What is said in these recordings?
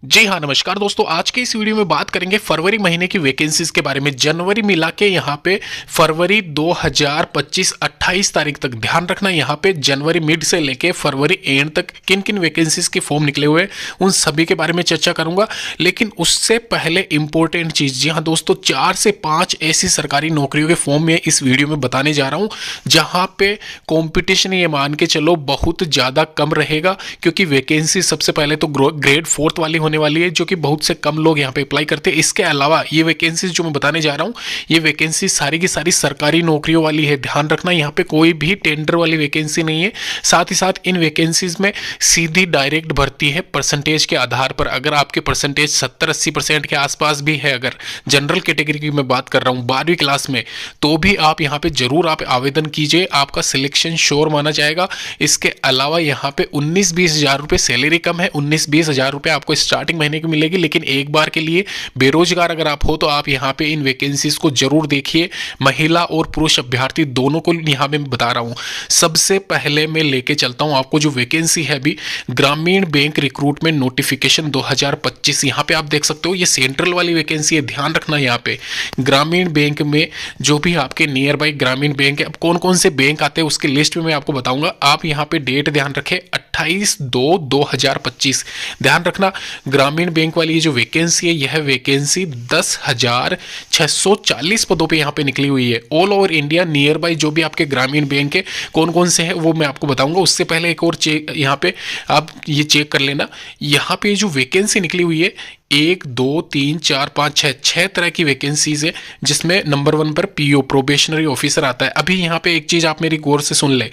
जी हाँ, नमस्कार दोस्तों। आज के इस वीडियो में बात करेंगे फरवरी महीने की वैकेंसीज के बारे में। जनवरी मिला के यहाँ पे फरवरी 2025 28 तारीख तक ध्यान रखना, यहाँ पे जनवरी मिड से लेके फरवरी एंड तक किन किन वैकेंसीज के फॉर्म निकले हुए हैं उन सभी के बारे में चर्चा करूंगा। लेकिन उससे पहले इंपॉर्टेंट चीज, जी हाँ दोस्तों, 4 से 5 ऐसी सरकारी नौकरियों के फॉर्म में इस वीडियो में बताने जा रहा हूँ जहाँ पे कॉम्पिटिशन ये मान के चलो बहुत ज़्यादा कम रहेगा, क्योंकि वैकेंसी सबसे पहले तो ग्रेड 4 वाली होने वाली है जो कि बहुत से कम लोग यहाँ पे अप्लाई करते हैं। इसके अलावा ये वैकेंसीज जो मैं बताने जा रहा हूँ, ये वैकेंसी सारी की सारी सरकारी नौकरियों वाली है। ध्यान रखना, यहाँ पे कोई भी टेंडर वाली वैकेंसी नहीं है। साथ ही साथ इन वैकेंसीज में सीधी डायरेक्ट भर्ती है परसेंटेज के आधार पर। अगर आपके परसेंटेज 70-80% के आसपास भी है, अगर जनरल कैटेगरी की मैं बात कर रहा हूँ 12वीं क्लास में, तो भी आप यहाँ पे जरूर आप आवेदन कीजिए, आपका सिलेक्शन श्योर माना जाएगा। इसके अलावा यहाँ पे 19-20 हज़ार रुपये सैलरी कम है, 19-20 हज़ार रुपये आपको स्टार्टिंग महीने की मिलेगी। लेकिन एक बार के लिए बेरोजगार अगर आप हो तो आप यहाँ पे इन वैकेंसीज को जरूर देखिए। महिला और पुरुष अभ्यर्थी दोनों को यहाँ पे मैं बता रहा हूँ। सबसे पहले मैं लेके चलता हूँ आपको जो वैकेंसी है अभी, ग्रामीण बैंक रिक्रूटमेंट नोटिफिकेशन 2025। यहाँ पे आप देख सकते हो ये सेंट्रल वाली वैकेंसी है। ध्यान रखना, यहाँ पे ग्रामीण बैंक में जो भी आपके नियर बाई ग्रामीण बैंक है, अब कौन कौन से बैंक आते हैं उसकी लिस्ट में मैं आपको बताऊंगा। आप यहाँ पे डेट ध्यान रखें 28/2/2025। ध्यान रखना, ग्रामीण बैंक वाली जो वैकेंसी है यह वैकेंसी 10,640 पदों पे यहाँ पे निकली हुई है। All over India near by जो भी आपके ग्रामीण बैंक है कौन कौन से हैं वो मैं आपको बताऊंगा। उससे पहले एक और चेक यहाँ पे आप ये चेक कर लेना, यहाँ पे जो वैकेंसी निकली हुई है 1 2 3 4 5 6 तरह की वैकेंसीज है, जिसमें नंबर 1 पर पीओ प्रोबेशनरी ऑफिसर आता है। अभी यहाँ पे एक चीज आप मेरी गौर से सुन ले,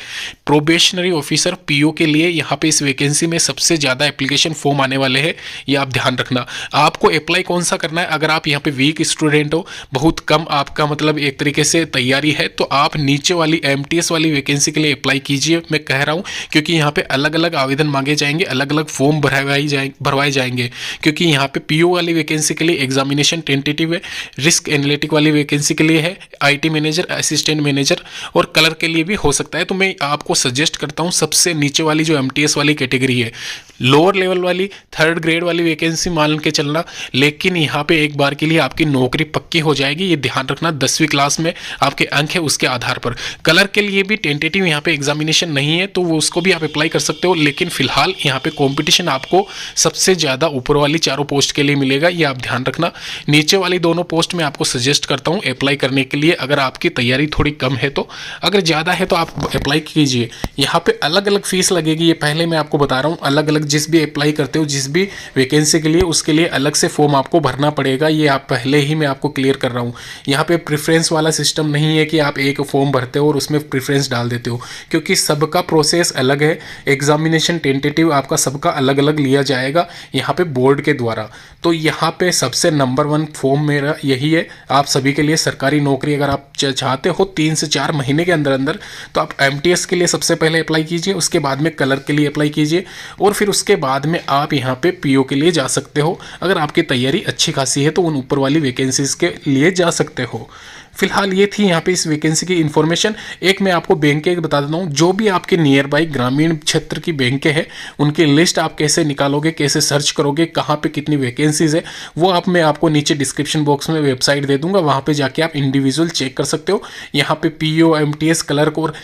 प्रोबेशनरी ऑफिसर पीओ के लिए यहाँ पे इस वैकेंसी में सबसे ज्यादा एप्लीकेशन फॉर्म आने वाले हैं, ये आप ध्यान रखना। आपको अप्लाई कौन सा करना है, अगर आप यहाँ पे वीक स्टूडेंट हो, बहुत कम आपका मतलब एक तरीके से तैयारी है, तो आप नीचे वाली एमटीएस वाली वैकेंसी के लिए अप्लाई कीजिए। मैं कह रहा हूँ क्योंकि यहाँ पे अलग अलग आवेदन मांगे जाएंगे, अलग अलग फॉर्म भरवाए जाएंगे, क्योंकि यहाँ पे पीओ वाली वैकेंसी के लिए एग्जामिनेशन टेंटेटिव है, रिस्क एनालिटिक वाली वैकेंसी के लिए है आईटी मैनेजर, असिस्टेंट मैनेजर और कलर के लिए भी हो सकता है। तो मैं आपको सजेस्ट करता हूं सबसे नीचे वाली जो एमटीएस वाली कैटेगरी है, लोअर लेवल वाली 3rd ग्रेड वाली वैकेंसी मान के चलना। लेकिन यहाँ पे एक बार के लिए आपकी नौकरी पक्की हो जाएगी, ये ध्यान रखना। 10वीं क्लास में आपके अंक है उसके आधार पर। कलर के लिए भी टेंटेटिव यहाँ पे एग्जामिनेशन नहीं है, तो वो उसको भी आप अप्लाई कर सकते हो। लेकिन फिलहाल यहाँ पे कॉम्पिटिशन आपको सबसे ज्यादा ऊपर वाली चारों पोस्ट के लिए मिलेगा, ये आप ध्यान रखना। नीचे वाली दोनों पोस्ट में आपको सजेस्ट करता हूं अप्लाई करने के लिए, अगर आपकी तैयारी थोड़ी कम है तो। अगर ज़्यादा है तो आप अप्लाई कीजिए। यहाँ पे अलग अलग फीस लगेगी, ये पहले मैं आपको बता रहा हूँ। अलग अलग जिस भी अप्लाई करते हो जिस भी वैकेंसी के लिए, उसके लिए अलग से फॉर्म आपको भरना पड़ेगा, ये आप पहले ही मैं आपको क्लियर कर रहा हूँ। यहाँ पे प्रेफरेंस वाला सिस्टम नहीं है कि आप एक फॉर्म भरते हो और उसमें प्रेफरेंस डाल देते हो, क्योंकि सबका प्रोसेस अलग है। एग्जामिनेशन टेंटेटिव आपका सबका अलग अलग लिया जाएगा यहाँ पे बोर्ड के द्वारा। तो यहाँ पे सबसे नंबर 1 फॉर्म मेरा यही है आप सभी के लिए। सरकारी नौकरी अगर आप चाहते हो 3 से 4 महीने के अंदर अंदर, तो आप एमटीएस के लिए सबसे पहले अप्लाई कीजिए, उसके बाद में कलर के लिए अप्लाई कीजिए, और फिर उसके बाद में आप यहाँ पे पीओ के लिए जा सकते हो। अगर आपकी तैयारी अच्छी खासी है तो उन ऊपर वाली वैकेंसीज के लिए जा सकते हो। फिलहाल ये थी यहाँ पे इस वैकेंसी की इन्फॉर्मेशन। एक मैं आपको बैंक के बता देता हूँ, जो भी आपके नियर बाई ग्रामीण क्षेत्र की बैंकें हैं उनकी लिस्ट आप कैसे निकालोगे, कैसे सर्च करोगे, कहाँ पे कितनी वैकेंसीज है, वो मैं आपको नीचे डिस्क्रिप्शन बॉक्स में वेबसाइट दे दूंगा, वहाँ पे जाके आप इंडिविजुअल चेक कर सकते हो। यहाँ पे पीओ, एमटीएस, क्लर्क और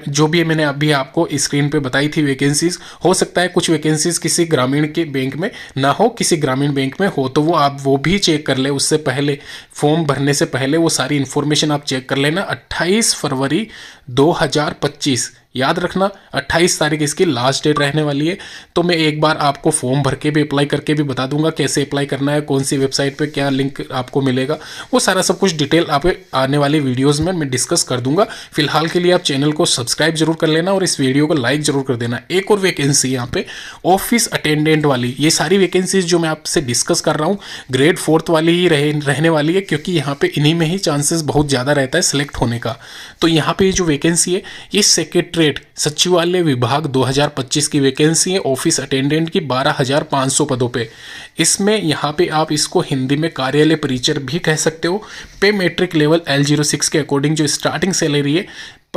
जो भी मैंने अभी आपको स्क्रीन पे बताई थी वैकेंसीज, हो सकता है कुछ वैकेंसीज किसी ग्रामीण के बैंक में ना हो, किसी ग्रामीण बैंक में हो, तो वो आप वो भी चेक कर ले। उससे पहले फॉर्म भरने से पहले वो सारी इन्फॉर्मेशन आप चेक कर लेना। 28 फरवरी 2025 याद रखना, 28 तारीख इसकी लास्ट डेट रहने वाली है। तो मैं एक बार आपको फॉर्म भर के भी अप्लाई करके भी बता दूंगा कैसे अप्लाई करना है, कौन सी वेबसाइट पे क्या लिंक आपको मिलेगा, वो सारा सब कुछ डिटेल आप आने वाली वीडियोस में मैं डिस्कस कर दूंगा। फिलहाल के लिए आप चैनल को सब्सक्राइब जरूर कर लेना और इस वीडियो को लाइक जरूर कर देना। एक और वैकेंसी यहाँ पे ऑफिस अटेंडेंट वाली, ये सारी वैकेंसीज जो मैं आपसे डिस्कस कर रहा हूँ ग्रेड 4 वाली ही रहने वाली है, क्योंकि यहाँ पे इन्हीं में ही चांसेस बहुत ज़्यादा रहता है सिलेक्ट होने का। तो यहाँ पे जो वैकेंसी है ये सेक्रेटरी सचिवालय विभाग 2025 की वैकेंसी है ऑफिस अटेंडेंट की 12,500 पदों पे। इसमें यहाँ पे आप इसको हिंदी में कार्यालय परिचर भी कह सकते हो। पे मैट्रिक लेवल L06 के अकॉर्डिंग जो स्टार्टिंग सैलरी है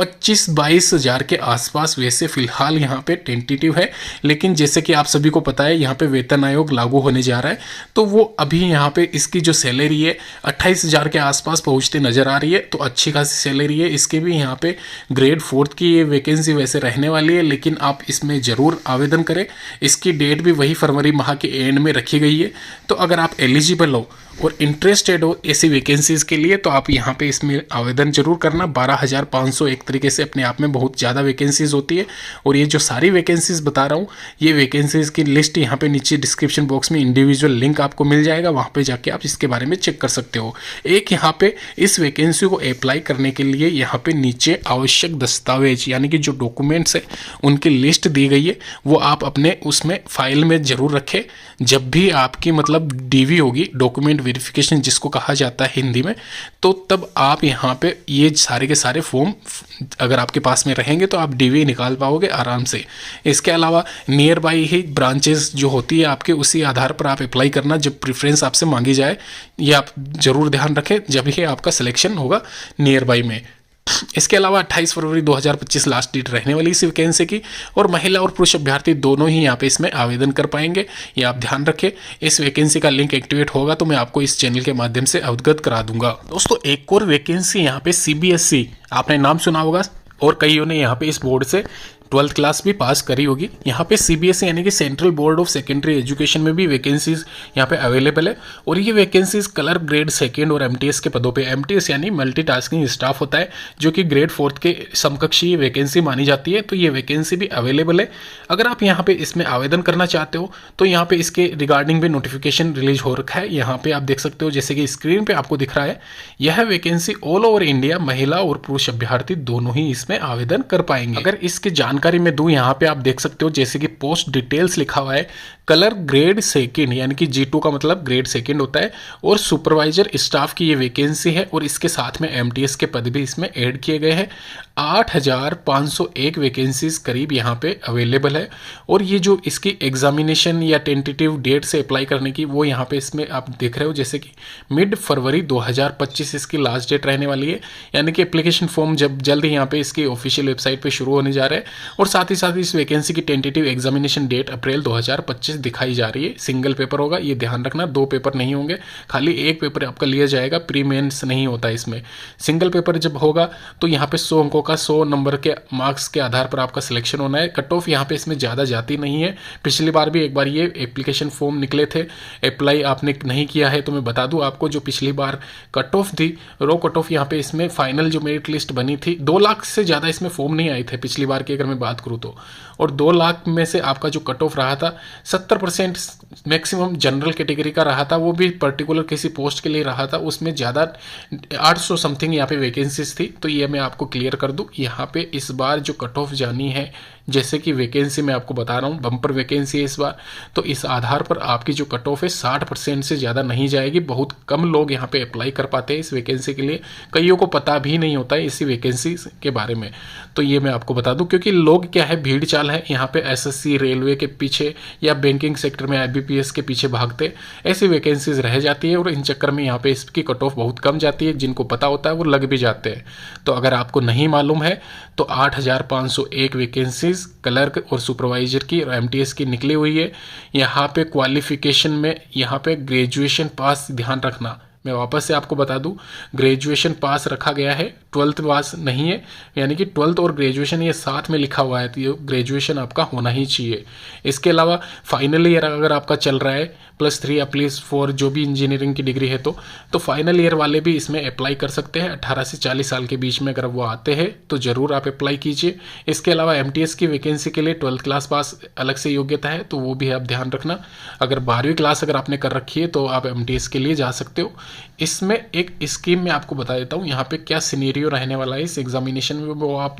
25-22 हज़ार के आसपास वैसे फिलहाल यहाँ पे टेंटेटिव है। लेकिन जैसे कि आप सभी को पता है यहाँ पे वेतन आयोग लागू होने जा रहा है, तो वो अभी यहाँ पे इसकी जो सैलरी है 28 हज़ार के आसपास पहुँचते नज़र आ रही है। तो अच्छी खासी सैलरी है इसके भी। यहाँ पे ग्रेड 4 की ये वैकेंसी वैसे रहने वाली है, लेकिन आप इसमें ज़रूर आवेदन करें। इसकी डेट भी वही फरवरी माह के एंड में रखी गई है। तो अगर आप एलिजिबल हो और इंटरेस्टेड हो ऐसी वैकेंसीज़ के लिए, तो आप यहाँ पे इसमें आवेदन जरूर करना। 12,500 एक तरीके से अपने आप में बहुत ज़्यादा वैकेंसीज़ होती है। और ये जो सारी वैकेंसीज़ बता रहा हूँ, ये वैकेंसीज़ की लिस्ट यहाँ पे नीचे डिस्क्रिप्शन बॉक्स में इंडिविजुअल लिंक आपको मिल जाएगा, वहाँ पे जाके आप इसके बारे में चेक कर सकते हो। एक यहाँ पे इस वैकेंसी को अप्लाई करने के लिए यहाँ पे नीचे आवश्यक दस्तावेज यानी कि जो डॉक्यूमेंट्स है उनकी लिस्ट दी गई है, वो आप अपने उसमें फाइल में ज़रूर रखें। जब भी आपकी मतलब डीवी होगी, डॉक्यूमेंट वेरिफिकेशन जिसको कहा जाता है हिंदी में, तो तब आप यहाँ पे ये सारे के सारे फॉर्म अगर आपके पास में रहेंगे तो आप डीवी निकाल पाओगे आराम से। इसके अलावा नियर बाई ही ब्रांचेस जो होती है आपके, उसी आधार पर आप अप्लाई करना जब प्रेफरेंस आपसे मांगी जाए। ये आप जरूर ध्यान रखें जब ही आपका सिलेक्शन होगा नियर बाई में। इसके अलावा 28 फरवरी 2025 लास्ट डेट रहने वाली इस वैकेंसी की, और महिला और पुरुष अभ्यर्थी दोनों ही यहाँ पे इसमें आवेदन कर पाएंगे। ये आप ध्यान रखें। इस वैकेंसी का लिंक एक्टिवेट होगा तो मैं आपको इस चैनल के माध्यम से अवगत करा दूंगा। दोस्तों एक और वैकेंसी यहाँ पे CBSE, आपने नाम सुना होगा और कईयों ने यहाँ पे इस बोर्ड से 12th क्लास भी पास करी होगी। यहाँ पे CBSE यानी कि central board of secondary education में भी वैकेंसीज यहाँ पे अवेलेबल है। और ये वैकेंसीज कलर ग्रेड 2 और MTS के पदों पे, MTS यानी मल्टीटास्किंग स्टाफ होता है, जो कि ग्रेड 4 के समकक्ष ये वैकेंसी मानी जाती है। तो ये वैकेंसी भी अवेलेबल है। अगर आप यहाँ पे इसमें आवेदन करना चाहते हो तो यहाँ पे इसके रिगार्डिंग भी नोटिफिकेशन रिलीज हो रखा है। यहाँ पे आप देख सकते हो, जैसे कि स्क्रीन पे आपको दिख रहा है, यह वैकेंसी ऑल ओवर इंडिया महिला और पुरुष अभ्यर्थी दोनों ही इसमें आवेदन कर पाएंगे। अगर इसकी जानकारी में दूं, यहाँ पे आप देख सकते हो जैसे कि पोस्ट डिटेल्स लिखा हुआ है, कलर ग्रेड 2 यानी कि G2 का मतलब ग्रेड 2 होता है, और सुपरवाइजर स्टाफ की ये वैकेंसी है। और इसके साथ में MTS के पद भी इसमें ऐड किए गए हैं। 8,501 वैकेंसीज करीब यहाँ पे अवेलेबल है। और ये जो इसकी एग्जामिनेशन या टेंटेटिव डेट से अप्लाई करने की, वो यहाँ पे इसमें आप देख रहे हो, जैसे कि मिड फरवरी 2025 इसकी लास्ट डेट रहने वाली है। यानी कि एप्लीकेशन फॉर्म जब जल्द ही यहाँ पे इसकी ऑफिशियल वेबसाइट पे शुरू होने जा रहा है। और साथ ही साथ इस वैकेंसी की टेंटेटिव एग्जामिनेशन डेट अप्रैल 2025 दिखाई जा रही है। सिंगल पेपर होगा, ये ध्यान रखना, 2 पेपर नहीं होंगे, खाली 1 पेपर आपका लिया जाएगा। प्री मेंस नहीं होता इसमें। सिंगल पेपर जब होगा तो यहाँ पे 100 अंकों का 100 नंबर के मार्क्स के आधार पर आपका सिलेक्शन होना है। कट ऑफ यहाँ पे इसमें ज़्यादा जाती नहीं है। पिछली बार भी एक बार ये एप्लीकेशन फॉर्म निकले थे, अप्लाई आपने नहीं किया है तो मैं बता दूं आपको, जो पिछली बार कट ऑफ थी, रो कट ऑफ यहाँ पे इसमें फाइनल जो मेरिट लिस्ट बनी थी, 2 लाख से ज़्यादा इसमें फॉर्म नहीं आए थे पिछली बार की अगर मैं बात करूँ तो। और 2 लाख में से आपका जो कट ऑफ रहा था 70% मैक्सिमम जनरल कैटेगरी का रहा था, वो भी पर्टिकुलर किसी पोस्ट के लिए रहा था। उसमें ज़्यादा 800 समथिंग यहाँ पे वैकेंसीज थी। तो ये मैं आपको क्लियर कर दूं, यहाँ पे इस बार जो कट ऑफ जानी है, जैसे कि वैकेंसी मैं आपको बता रहा हूँ, बम्पर वैकेंसी है इस बार, तो इस आधार पर आपकी जो कट ऑफ है 60% से ज़्यादा नहीं जाएगी। बहुत कम लोग यहाँ पे अप्लाई कर पाते हैं इस वैकेंसी के लिए, कईयों को पता भी नहीं होता है इसी वैकेंसी के बारे में। तो ये मैं आपको बता दूं, क्योंकि लोग क्या है, भीड़ चाल है यहाँ पे SSC रेलवे के पीछे या बैंकिंग सेक्टर में IBPS के पीछे भागते, ऐसी वैकेंसीज रह जाती है। और इन चक्कर में यहाँ पे इसकी कट ऑफ बहुत कम जाती है। जिनको पता होता है वो लग भी जाते हैं। तो अगर आपको नहीं मालूम है तो 8,501 वैकेंसीज क्लर्क और सुपरवाइजर की और MTS की निकली हुई है। यहाँ पे क्वालिफिकेशन में यहाँ पे ग्रेजुएशन पास ध्यान रखना, मैं वापस से आपको बता दूं, ग्रेजुएशन पास रखा गया है, 12th पास नहीं है। यानी कि 12th और ग्रेजुएशन ये साथ में लिखा हुआ है, तो ये ग्रेजुएशन आपका होना ही चाहिए। इसके अलावा फाइनल ईयर अगर आपका चल रहा है +3 या +4 जो भी इंजीनियरिंग की डिग्री है तो फाइनल ईयर वाले भी इसमें अप्लाई कर सकते हैं। 18 से 40 साल के बीच में अगर वो आते हैं तो ज़रूर आप अप्लाई कीजिए। इसके अलावा MTS की वैकेंसी के लिए 12th क्लास पास अलग से योग्यता है, तो वो भी आप ध्यान रखना। अगर 12वीं क्लास अगर आपने कर रखी है तो आप MTS के लिए जा सकते हो। इसमें एक स्कीम में आपको बता देता हूँ, यहाँ पे क्या सिनेरियो रहने वाला है इस एग्जामिनेशन में, वो आप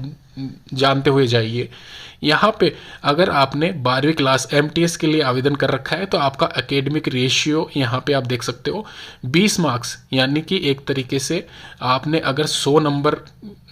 जानते हुए जाइए। यहाँ पे अगर आपने 12वीं क्लास MTS के लिए आवेदन कर रखा है तो आपका एकेडमिक रेशियो यहाँ पे आप देख सकते हो 20 मार्क्स, यानी कि एक तरीके से आपने अगर 100 नंबर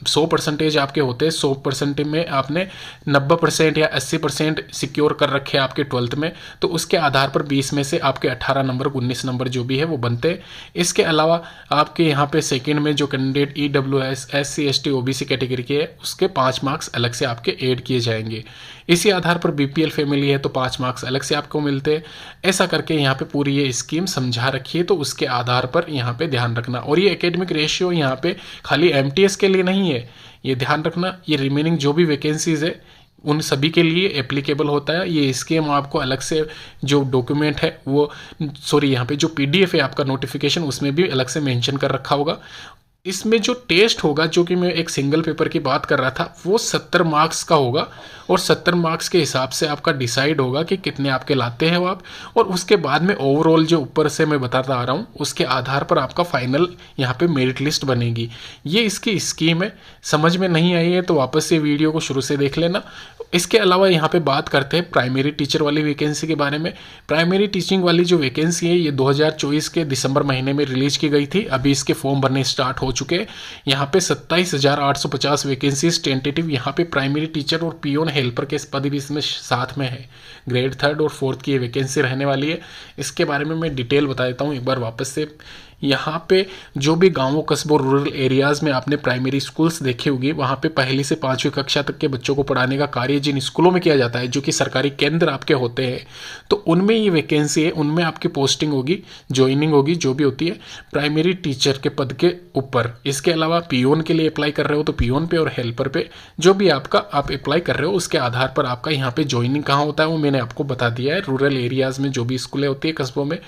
100% आपके होते हैं, 100% में आपने 90% या 80% सिक्योर कर रखे हैं आपके 12th में, तो उसके आधार पर 20 में से आपके 18 नंबर 19 नंबर जो भी है वो बनते हैं। इसके अलावा आपके यहाँ पे सेकंड में जो candidate EWS SC ST OBC category के है उसके 5 मार्क्स अलग से आपके ऐड किए जाएंगे। इसी आधार पर BPL फैमिली है तो 5 मार्क्स अलग से आपको मिलते हैं। ऐसा करके यहाँ पे पूरी ये स्कीम समझा रखी है, तो उसके आधार पर यहाँ पे ध्यान रखना। और ये एकेडमिक रेशियो यहाँ पे खाली MTS के लिए नहीं है, ये ध्यान रखना, ये रिमेनिंग जो भी वैकेंसीज है उन सभी के लिए एप्लीकेबल होता है। ये स्कीम आपको अलग से जो डॉक्यूमेंट है वो यहाँ पे जो PDF है आपका नोटिफिकेशन उसमें भी अलग से मेंशन कर रखा होगा। इसमें जो टेस्ट होगा, जो कि मैं एक सिंगल पेपर की बात कर रहा था, वो 70 मार्क्स का होगा और 70 मार्क्स के हिसाब से आपका डिसाइड होगा कि कितने आपके लाते हैं वो आप। और उसके बाद में ओवरऑल जो ऊपर से मैं बताता आ रहा हूँ उसके आधार पर आपका फाइनल यहाँ पे मेरिट लिस्ट बनेगी। ये इसकी स्कीम है। समझ में नहीं आई है तो वापस से वीडियो को शुरू से देख लेना। इसके अलावा यहाँ पे बात करते हैं प्राइमरी टीचर वाली वैकेंसी के बारे में। प्राइमरी टीचिंग वाली जो वैकेंसी है ये 2024 के दिसंबर महीने में रिलीज की गई थी। अभी इसके फॉर्म भरने स्टार्ट हो चुके हैं। यहाँ पे 27,850 वैकेंसीज टेंटेटिव यहाँ पे प्राइमरी टीचर और पियोन हेल्पर के पद भी इसमें साथ में है। ग्रेड 3rd और 4th की ये वैकेंसी रहने वाली है। इसके बारे में मैं डिटेल बता देता हूँ एक बार वापस से। यहाँ पे जो भी गांवों कस्बों रूरल एरियाज़ में आपने प्राइमरी स्कूल्स देखे होंगे, वहाँ पे 1ली से 5वीं कक्षा तक के बच्चों को पढ़ाने का कार्य जिन स्कूलों में किया जाता है, जो कि सरकारी केंद्र आपके होते हैं, तो उनमें ये वैकेंसी है, उनमें आपकी पोस्टिंग होगी, ज्वाइनिंग होगी, जो भी होती है प्राइमरी टीचर के पद के ऊपर। इसके अलावा पियोन के लिए अप्लाई कर रहे हो तो पियोन पे और हेल्पर पे जो भी आपका आप अप्लाई कर रहे हो उसके आधार पर आपका यहाँ पे ज्वाइनिंग कहाँ होता है वो मैंने आपको बता दिया है। रूरल एरियाज़ में जो भी स्कूलें होती है कस्बों में,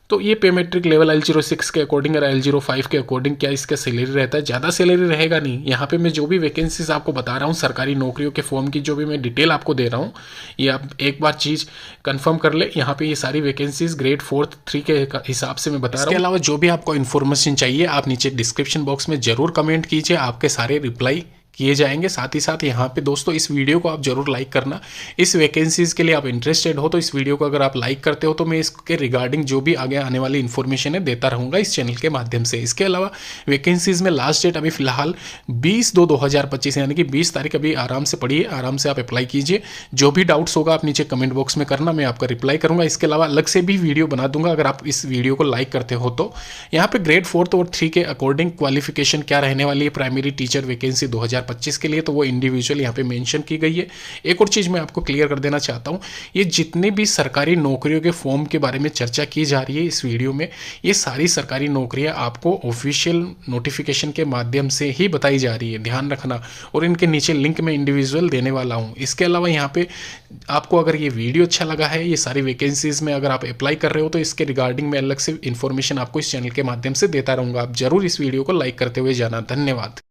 तो ये पे मेट्रिक लेवल L06 के अकॉर्डिंग और L05 के अकॉर्डिंग क्या इसका सैलरी रहता है, ज़्यादा सैलरी रहेगा नहीं। यहाँ पे मैं जो भी वैकेंसीज आपको बता रहा हूँ सरकारी नौकरियों के फॉर्म की जो भी मैं डिटेल आपको दे रहा हूँ, ये आप एक बार चीज़ कंफर्म कर ले। यहाँ पे ये सारी वैकेंसीज ग्रेड 4th 3 के हिसाब से मैं बता रहा हूँ। इसके अलावा जो भी आपको इन्फॉर्मेशन चाहिए आप नीचे डिस्क्रिप्शन बॉक्स में जरूर कमेंट कीजिए, आपके सारे रिप्लाई किए जाएंगे। साथ ही साथ यहाँ पे दोस्तों इस वीडियो को आप जरूर लाइक करना। इस वैकेंसीज के लिए आप इंटरेस्टेड हो तो इस वीडियो को अगर आप लाइक करते हो तो मैं इसके रिगार्डिंग जो भी आगे आने वाली इन्फॉर्मेशन है देता रहूँगा इस चैनल के माध्यम से। इसके अलावा वैकेंसीज में लास्ट डेट अभी फिलहाल 20/2/2025 यानी कि 20 तारीख अभी आराम से पढ़िए, आराम से आप अप्लाई कीजिए। जो भी डाउट्स होगा आप नीचे कमेंट बॉक्स में करना, मैं आपका रिप्लाई करूँगा। इसके अलावा अलग से भी वीडियो बना दूंगा अगर आप इस वीडियो को लाइक करते हो तो। यहाँ पे ग्रेड 4th और 3 के अकॉर्डिंग क्वालिफिकेशन क्या रहने वाली है प्राइमरी टीचर वैकेंसी 2025 के लिए, तो वो इंडिविजुअल यहाँ पे मेंशन की गई है। एक और चीज़ मैं आपको क्लियर कर देना चाहता हूँ, ये जितने भी सरकारी नौकरियों के फॉर्म के बारे में चर्चा की जा रही है इस वीडियो में, ये सारी सरकारी नौकरियाँ आपको ऑफिशियल नोटिफिकेशन के माध्यम से ही बताई जा रही है, ध्यान रखना। और इनके नीचे लिंक में इंडिविजुअल देने वाला हूँ। इसके अलावा यहाँ पे आपको अगर ये वीडियो अच्छा लगा है, ये सारी वैकेंसीज में अगर आप अप्लाई कर रहे हो तो इसके रिगार्डिंग मैं अलग से इन्फॉर्मेशन आपको इस चैनल के माध्यम से देता रहूँगा। आप जरूर इस वीडियो को लाइक करते हुए जाना। धन्यवाद।